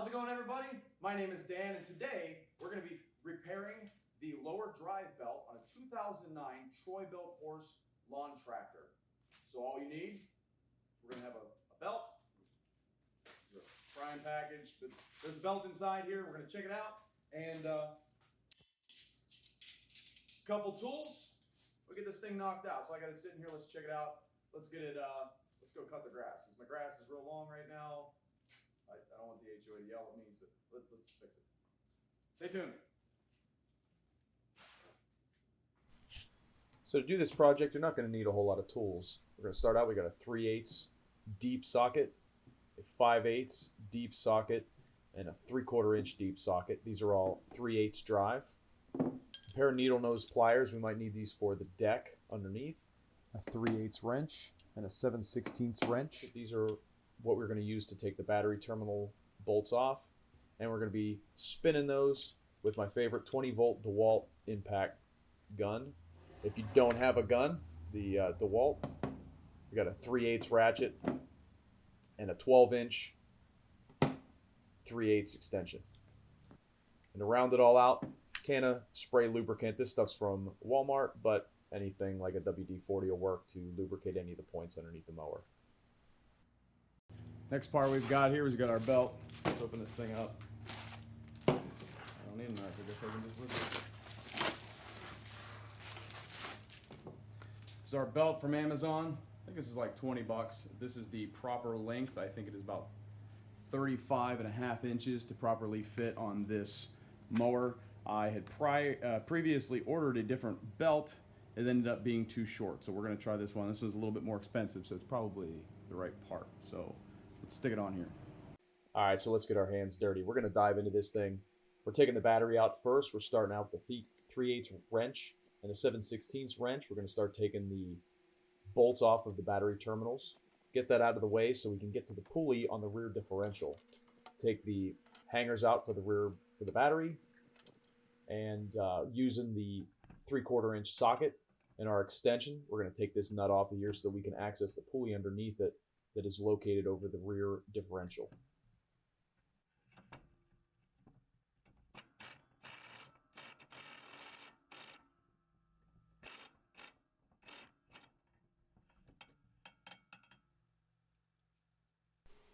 How's it going, everybody? My name is Dan, and today we're going to be repairing the lower drive belt on a 2009 TroyBilt Horse lawn tractor. So all you need, we're going to have a belt. This is a prime package, but there's a belt inside here. We're going to check it out, and a couple tools. We'll get this thing knocked out. So I got it sitting here. Let's check it out. Let's get it. Let's go cut the grass, because my grass is real long right now. I don't want the HOA to yell at me, so let's fix it. Stay tuned. So to do this project, you're not going to need a whole lot of tools. We're going to start out, we got a 3/8 deep socket, a 5/8 deep socket, and a 3/4 inch deep socket. These are all 3/8 drive. A pair of needle nose pliers, we might need these for the deck underneath. A 3/8 wrench and a 7/16 wrench. These are what we're going to use to take the battery terminal bolts off. And we're going to be spinning those with my favorite 20 volt DeWalt impact gun. If you don't have a gun, the DeWalt, we got a 3/8 ratchet and a 12-inch 3/8 extension. And to round it all out, can of spray lubricant. This stuff's from Walmart, but anything like a WD-40 will work to lubricate any of the points underneath the mower. Next part we've got here is we've got our belt. Let's open this thing up. I don't need a knife, I guess I can just rip it. This is our belt from Amazon. I think this is like 20 bucks. This is the proper length. I think it is about 35.5 inches to properly fit on this mower. I had previously ordered a different belt. It ended up being too short, so we're going to try this one. This one's a little bit more expensive, so it's probably the right part. So let's stick it on here. All right, so let's get our hands dirty. We're going to dive into this thing. We're taking the battery out first. We're starting out with the 3/8 wrench and a 7/16 wrench. We're going to start taking the bolts off of the battery terminals. Get that out of the way so we can get to the pulley on the rear differential. Take the hangers out for the rear for the battery, and using the 3/4 inch socket and our extension, we're going to take this nut off of here so that we can access the pulley underneath it that is located over the rear differential.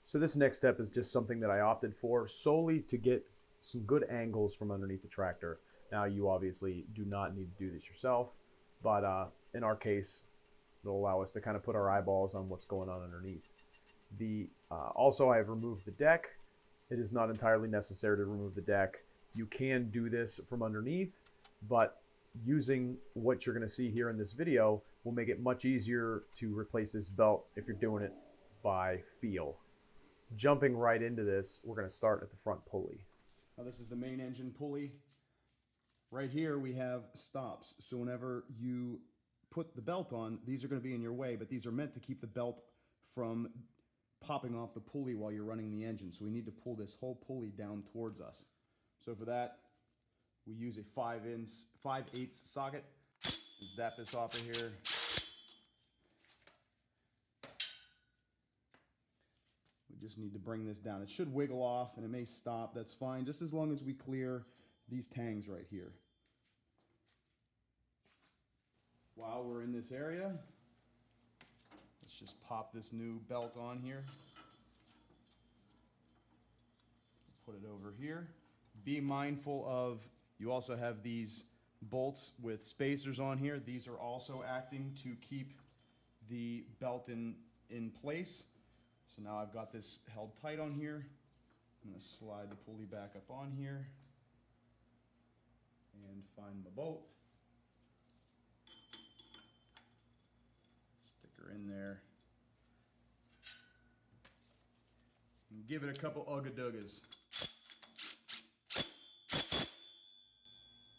So this next step is just something that I opted for solely to get some good angles from underneath the tractor. Now you obviously do not need to do this yourself, but in our case, it'll allow us to kind of put our eyeballs on what's going on underneath. Also, I have removed the deck. It is not entirely necessary to remove the deck. You can do this from underneath, but using what you're going to see here in this video will make it much easier to replace this belt if you're doing it by feel. Jumping right into this, we're going to start at the front pulley. Now this is the main engine pulley. Right here we have stops. So whenever you put the belt on, these are going to be in your way, but these are meant to keep the belt from popping off the pulley while you're running the engine. So we need to pull this whole pulley down towards us. So for that, we use a 5/8 socket. Zap this off of here. We just need to bring this down. It should wiggle off and it may stop. That's fine, just as long as we clear these tangs right here. While we're in this area, let's just pop this new belt on here. Put it over here. Be mindful of, you also have these bolts with spacers on here. These are also acting to keep the belt in place. So now I've got this held tight on here. I'm going to slide the pulley back up on here and find the bolt. Stick her in there. And give it a couple ugga-duggas.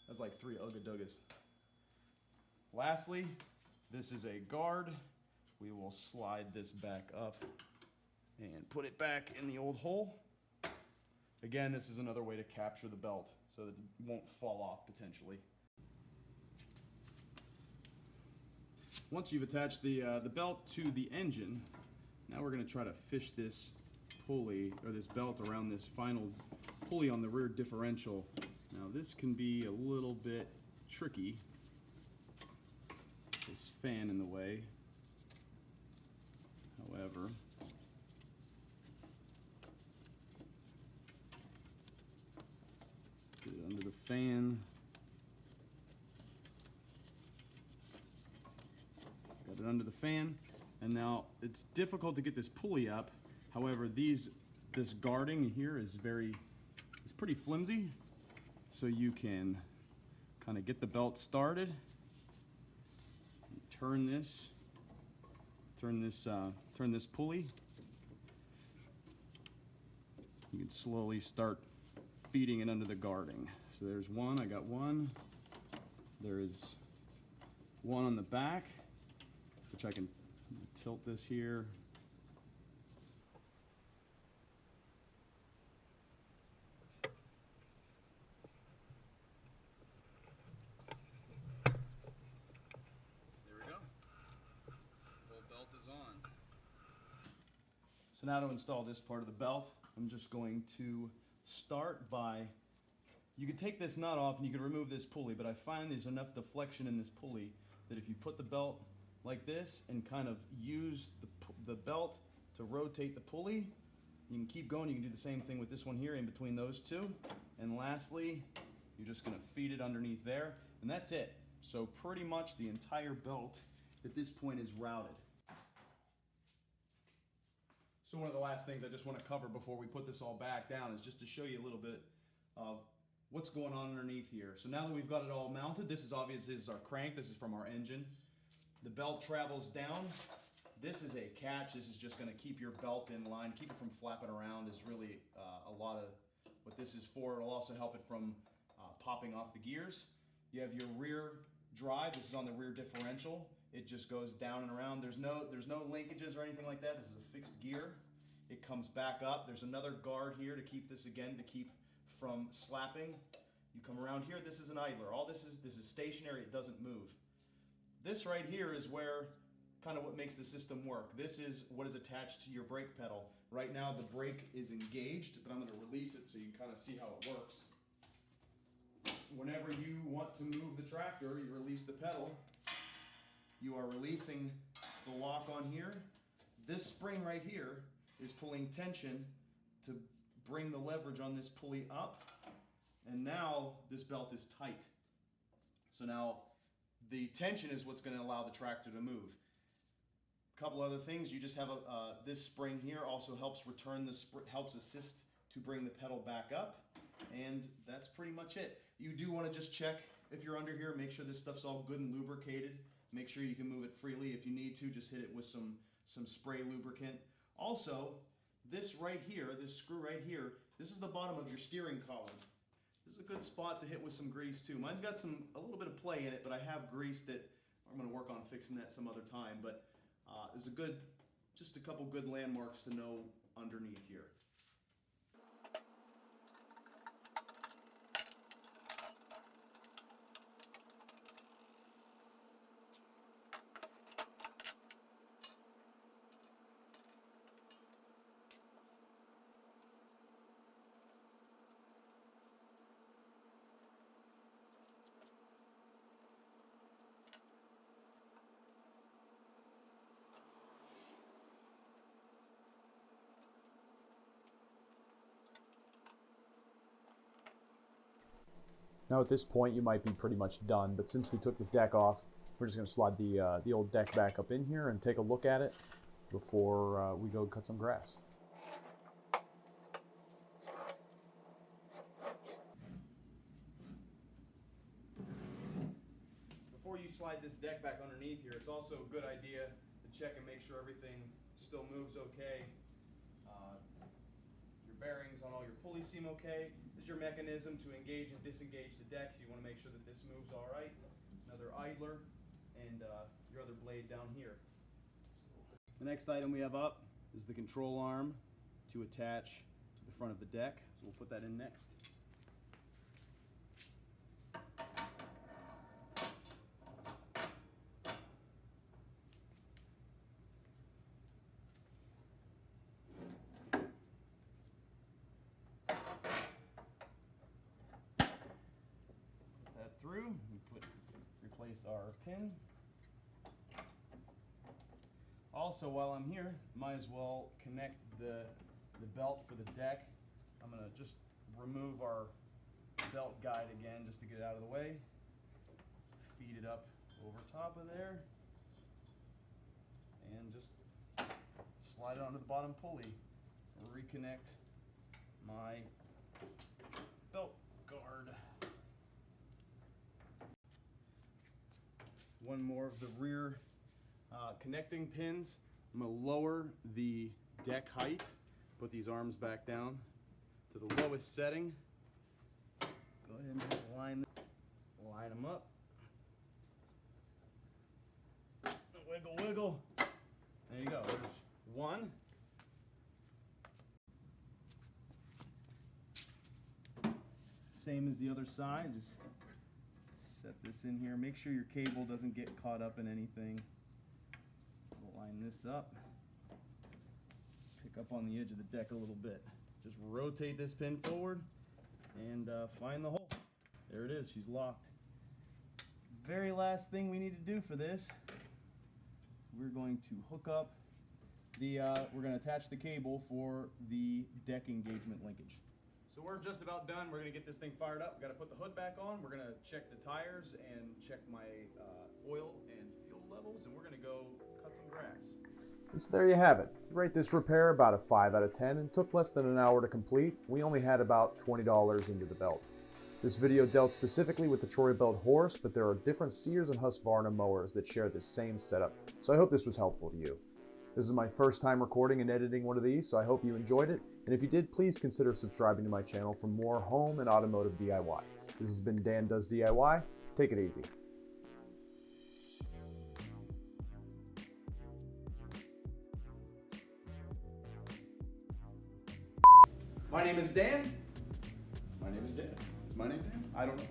That's like 3 ugga-duggas. Lastly, this is a guard. We will slide this back up and put it back in the old hole. Again, this is another way to capture the belt so that it won't fall off potentially. Once you've attached the belt to the engine, now we're going to try to fish this pulley, or this belt around this final pulley on the rear differential. Now this can be a little bit tricky. This fan in the way. However, get it under the fan. Got it under the fan, and now it's difficult to get this pulley up. However, this guarding here is it's pretty flimsy, so you can kind of get the belt started. Turn this pulley. You can slowly start feeding it under the guarding. So there's one, I got one. There is one on the back, which I can tilt this here. So now to install this part of the belt, I'm just going to start by, you can take this nut off and you can remove this pulley, but I find there's enough deflection in this pulley that if you put the belt like this and kind of use the belt to rotate the pulley, you can keep going. You can do the same thing with this one here in between those two. And lastly, you're just going to feed it underneath there, and that's it. So pretty much the entire belt at this point is routed. So one of the last things I just want to cover before we put this all back down is just to show you a little bit of what's going on underneath here. So now that we've got it all mounted, this is obvious, this is our crank, this is from our engine. The belt travels down. This is a catch. This is just going to keep your belt in line, keep it from flapping around is really a lot of what this is for. It'll also help it from popping off the gears. You have your rear drive. This is on the rear differential. It just goes down and around. There's no linkages or anything like that. This is a fixed gear. It comes back up. There's another guard here to keep this, again, to keep from slapping. You come around here. This is an idler. All this is stationary. It doesn't move. This right here is where kind of what makes the system work. This is what is attached to your brake pedal. Right now the brake is engaged, but I'm going to release it so you can kind of see how it works. Whenever you want to move the tractor, you release the pedal. You are releasing the lock on here. This spring right here is pulling tension to bring the leverage on this pulley up, and now this belt is tight. So now the tension is what's going to allow the tractor to move. A couple other things, you just have this spring here also helps helps assist to bring the pedal back up, and that's pretty much it. You do want to just check if you're under here, make sure this stuff's all good and lubricated. Make sure you can move it freely. If you need to, just hit it with some spray lubricant. Also, this right here, this screw right here, this is the bottom of your steering column. This is a good spot to hit with some grease too. Mine's got a little bit of play in it, but I have grease that I'm going to work on fixing that some other time. But there's just a couple good landmarks to know underneath here. Now at this point you might be pretty much done, but since we took the deck off, we're just going to slide the old deck back up in here and take a look at it before we go cut some grass. Before you slide this deck back underneath here, it's also a good idea to check and make sure everything still moves okay. Your bearings on all your pulleys seem okay. This is your mechanism to engage and disengage the deck, so you want to make sure that this moves all right. Another idler and your other blade down here. The next item we have up is the control arm to attach to the front of the deck, so we'll put that in next. through. Replace our pin. Also, while I'm here, might as well connect the belt for the deck. I'm gonna just remove our belt guide again just to get it out of the way. Feed it up over top of there. And just slide it onto the bottom pulley. Reconnect my belt guard. One more of the rear connecting pins. I'm going to lower the deck height, put these arms back down to the lowest setting. Go ahead and just line them up. Wiggle, wiggle. There you go. There's one. Same as the other side. Just set this in here. Make sure your cable doesn't get caught up in anything. Line this up. Pick up on the edge of the deck a little bit. Just rotate this pin forward and find the hole. There it is. She's locked. Very last thing we need to do for this, we're going to hook up the, we're going to attach the cable for the deck engagement linkage. So we're just about done. We're going to get this thing fired up. Got to put the hood back on. We're going to check the tires and check my oil and fuel levels, and we're going to go cut some grass. And so there you have it. Rate this repair about a 5 out of 10 and took less than an hour to complete. We only had about $20 into the belt. This video dealt specifically with the TroyBilt Horse, but there are different Sears and Husqvarna mowers that share this same setup, so I hope this was helpful to you. This is my first time recording and editing one of these, so I hope you enjoyed it, and if you did, please consider subscribing to my channel for more home and automotive DIY. This has been Dan Does DIY. Take it easy. My name is Dan. My name is Dan. Is my name Dan? I don't know.